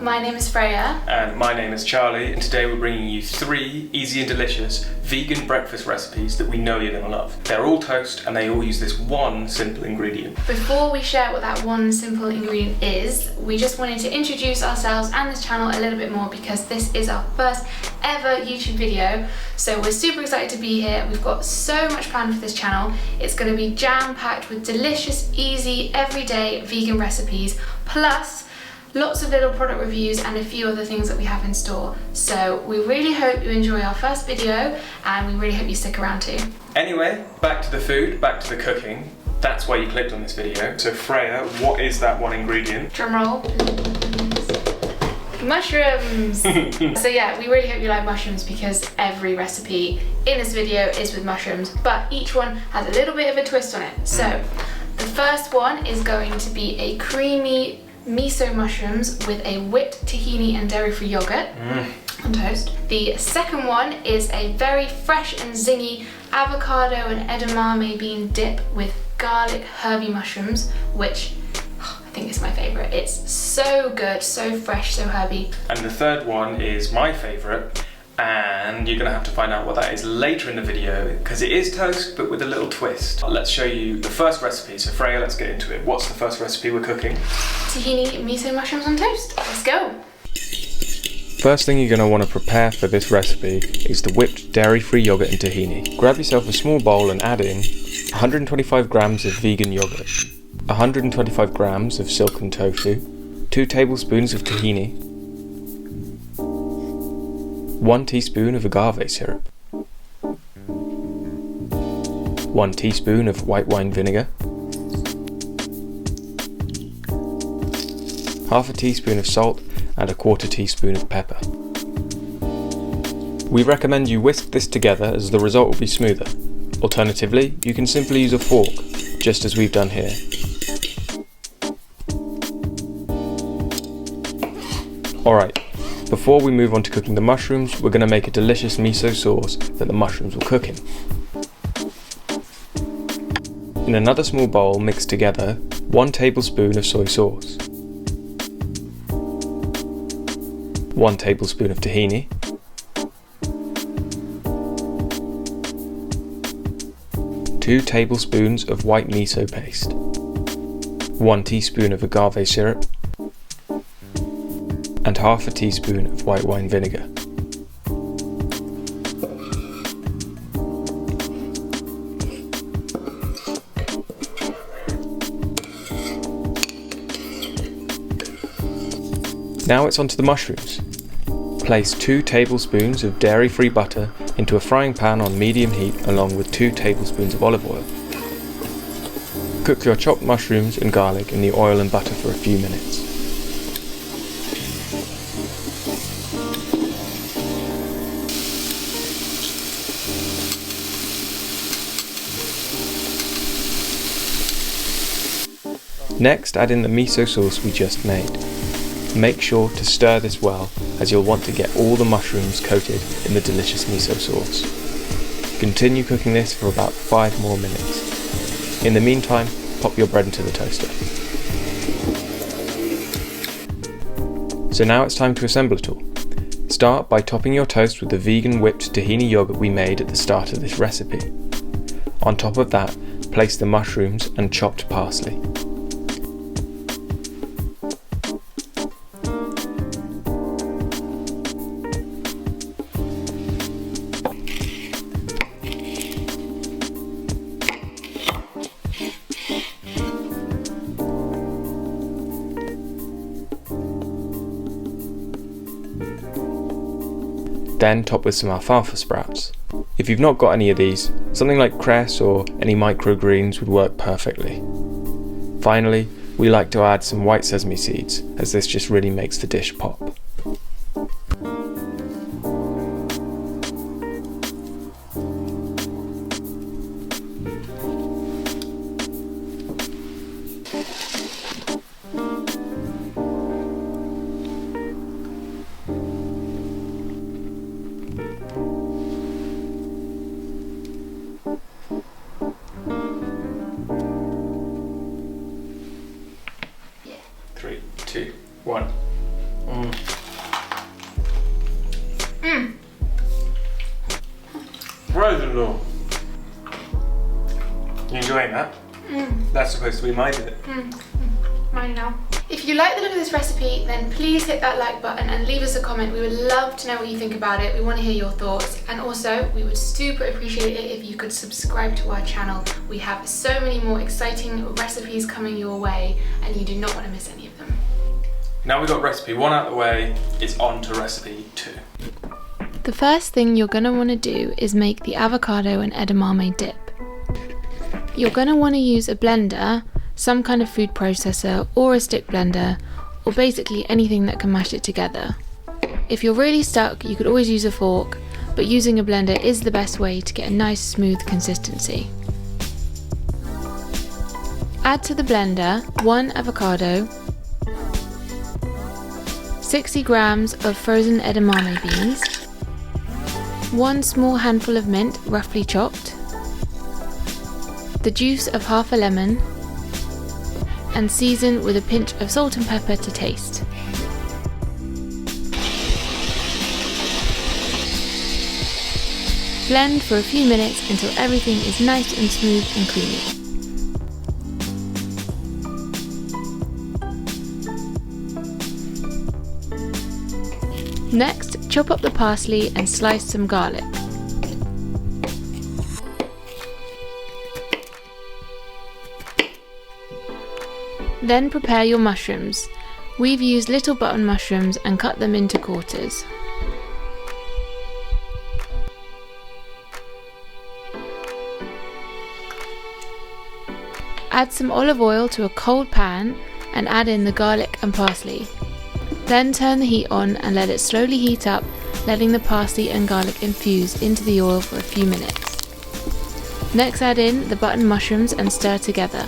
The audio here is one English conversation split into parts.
My name is Freya. And my name is Charlie, and today we're bringing you 3 easy and delicious vegan breakfast recipes that we know you're going to love. They're all toast and they all use this one simple ingredient. Before we share what that one simple ingredient is, we just wanted to introduce ourselves and this channel a little bit more because this is our first ever YouTube video. So we're super excited to be here. We've got so much planned for this channel. It's going to be jam-packed with delicious, easy, everyday vegan recipes, plus lots of little product reviews and a few other things that we have in store. So we really hope you enjoy our first video and we really hope you stick around too. Anyway, back to the food, back to the cooking. That's why you clicked on this video. So Freya, what is that one ingredient? Drum roll. Mushrooms! So yeah, we really hope you like mushrooms because every recipe in this video is with mushrooms, but each one has a little bit of a twist on it. So the first one is going to be a creamy miso mushrooms with a whipped tahini and dairy-free yogurt on toast. The second one is a very fresh and zingy avocado and edamame bean dip with garlic herby mushrooms, which I think is my favourite. It's so good, so fresh, so herby. And the third one is my favourite, and you're going to have to find out what that is later in the video because it is toast but with a little twist. Let's show you the first recipe. So Freya, let's get into it. What's the first recipe we're cooking? Tahini miso mushrooms on toast. Let's go! First thing you're going to want to prepare for this recipe is the whipped dairy-free yogurt and tahini. Grab yourself a small bowl and add in 125 grams of vegan yogurt, 125 grams of silken tofu, 2 tablespoons of tahini, 1 teaspoon of agave syrup, 1 teaspoon of white wine vinegar, half a teaspoon of salt and a 1/4 teaspoon of pepper. We recommend you whisk this together as the result will be smoother. Alternatively, you can simply use a fork, just as we've done here. Alright, before we move on to cooking the mushrooms, we're going to make a delicious miso sauce that the mushrooms will cook in. In another small bowl, mix together 1 tablespoon of soy sauce, 1 tablespoon of tahini, 2 tablespoons of white miso paste, 1 teaspoon of agave syrup, and half a teaspoon of white wine vinegar. Now it's onto the mushrooms. Place 2 tablespoons of dairy-free butter into a frying pan on medium heat along with 2 tablespoons of olive oil. Cook your chopped mushrooms and garlic in the oil and butter for a few minutes. Next, add in the miso sauce we just made. Make sure to stir this well as you'll want to get all the mushrooms coated in the delicious miso sauce. Continue cooking this for about 5 more minutes. In the meantime, pop your bread into the toaster. So now it's time to assemble it all. Start by topping your toast with the vegan whipped tahini yogurt we made at the start of this recipe. On top of that, place the mushrooms and chopped parsley. Then top with some alfalfa sprouts. If you've not got any of these, something like cress or any microgreens would work perfectly. Finally, we like to add some white sesame seeds, as this just really makes the dish pop. Three, two, one. brother-in-law. You enjoying that? That's supposed to be my bit. Mine now. If you like the look of this recipe, then please hit that like button and leave us a comment. We would love to know what you think about it. We want to hear your thoughts. And also, we would super appreciate it if you could subscribe to our channel. We have so many more exciting recipes coming your way, and you do not want to miss any of them. Now we've got recipe 1 out of the way, it's on to recipe 2. The first thing you're going to want to do is make the avocado and edamame dip. You're going to want to use a blender, some kind of food processor or a stick blender, or basically anything that can mash it together. If you're really stuck, you could always use a fork, but using a blender is the best way to get a nice smooth consistency. Add to the blender 1 avocado, 60 grams of frozen edamame beans, 1 small handful of mint roughly chopped, the juice of half a lemon, and season with a pinch of salt and pepper to taste. Blend for a few minutes until everything is nice and smooth and creamy. Next, chop up the parsley and slice some garlic. Then prepare your mushrooms. We've used little button mushrooms and cut them into quarters. Add some olive oil to a cold pan and add in the garlic and parsley. Then turn the heat on and let it slowly heat up, letting the parsley and garlic infuse into the oil for a few minutes. Next, add in the button mushrooms and stir together.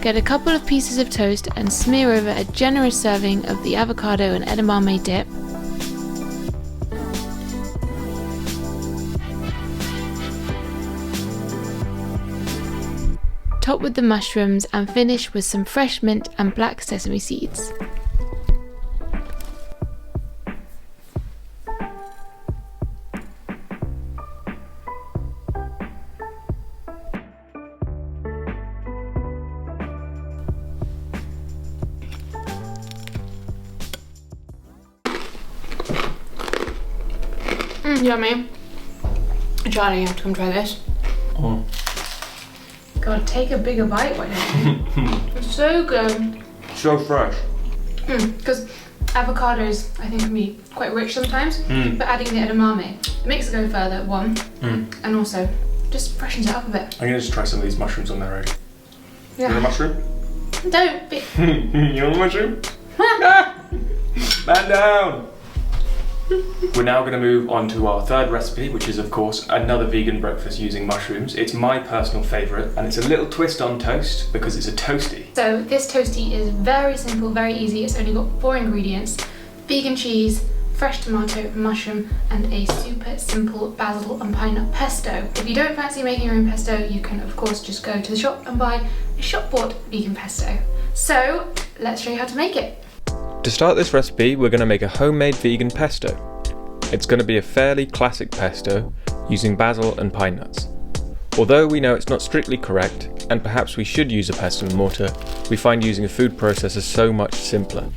Get a couple of pieces of toast and smear over a generous serving of the avocado and edamame dip. Top with the mushrooms and finish with some fresh mint and black sesame seeds. Yummy. Charlie, you have to come try this. Oh. God, take a bigger bite, why don't you? It's so good. So fresh. Because avocados, I think, can be quite rich sometimes, but adding the edamame makes it go further, and also just freshens it up a bit. I'm going to just try some of these mushrooms on their own. Yeah. You want a mushroom? Don't be. You want a mushroom? Man down! We're now going to move on to our third recipe, which is of course another vegan breakfast using mushrooms. It's my personal favourite, and it's a little twist on toast because it's a toasty. So this toasty is very simple, very easy. It's only got 4 ingredients: vegan cheese, fresh tomato, mushroom, and a super simple basil and pine nut pesto. If you don't fancy making your own pesto, you can of course just go to the shop and buy a shop-bought vegan pesto. So let's show you how to make it. To start this recipe, we're going to make a homemade vegan pesto. It's going to be a fairly classic pesto using basil and pine nuts. Although we know it's not strictly correct, and perhaps we should use a pestle and mortar, we find using a food processor so much simpler.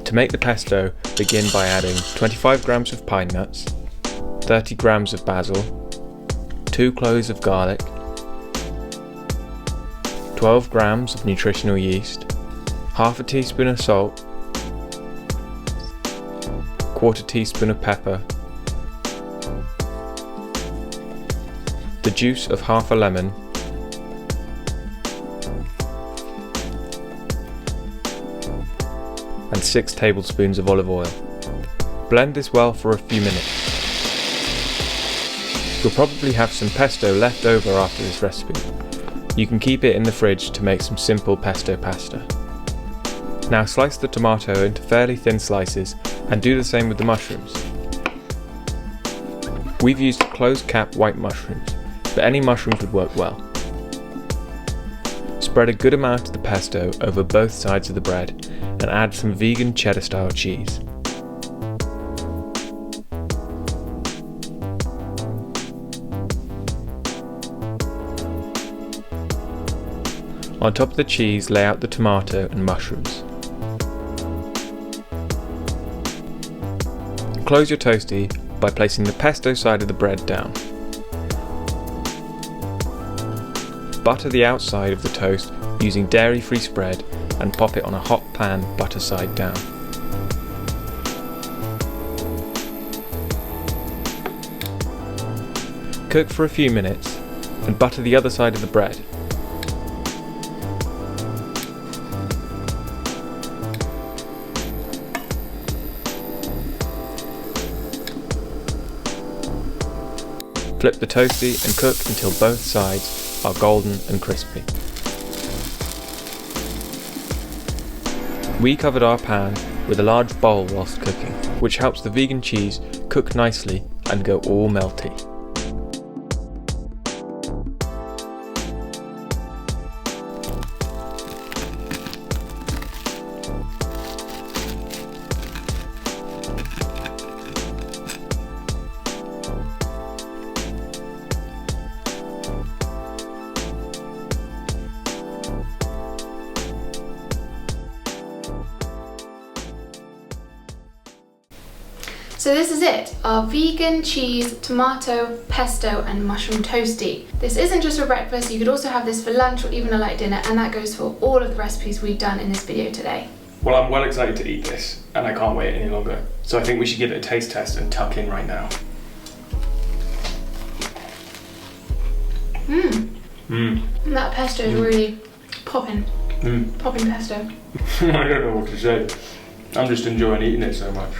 To make the pesto, begin by adding 25 grams of pine nuts, 30 grams of basil, 2 cloves of garlic, 12 grams of nutritional yeast, half a teaspoon of salt, 1/4 teaspoon of pepper, the juice of half a lemon, and 6 tablespoons of olive oil. Blend this well for a few minutes. You'll probably have some pesto left over after this recipe. You can keep it in the fridge to make some simple pesto pasta. Now slice the tomato into fairly thin slices and do the same with the mushrooms. We've used closed cap white mushrooms, but any mushrooms would work well. Spread a good amount of the pesto over both sides of the bread and add some vegan cheddar style cheese. On top of the cheese, lay out the tomato and mushrooms. Close your toastie by placing the pesto side of the bread down. Butter the outside of the toast using dairy-free spread and pop it on a hot pan butter side down. Cook for a few minutes and butter the other side of the bread. Flip the toastie and cook until both sides are golden and crispy. We covered our pan with a large bowl whilst cooking, which helps the vegan cheese cook nicely and go all melty. So this is it, our vegan cheese, tomato, pesto and mushroom toastie. This isn't just for breakfast, you could also have this for lunch or even a light dinner, and that goes for all of the recipes we've done in this video today. Well, I'm well excited to eat this and I can't wait any longer. So I think we should give it a taste test and tuck in right now. That pesto is really popping. Popping pesto. I don't know what to say. I'm just enjoying eating it so much.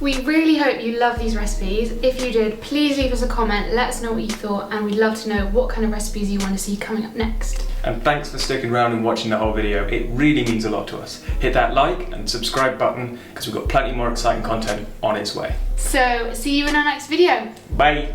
We really hope you love these recipes. If you did, please leave us a comment, let us know what you thought, and we'd love to know what kind of recipes you want to see coming up next. And thanks for sticking around and watching the whole video. It really means a lot to us. Hit that like and subscribe button because we've got plenty more exciting content on its way. So, see you in our next video. Bye.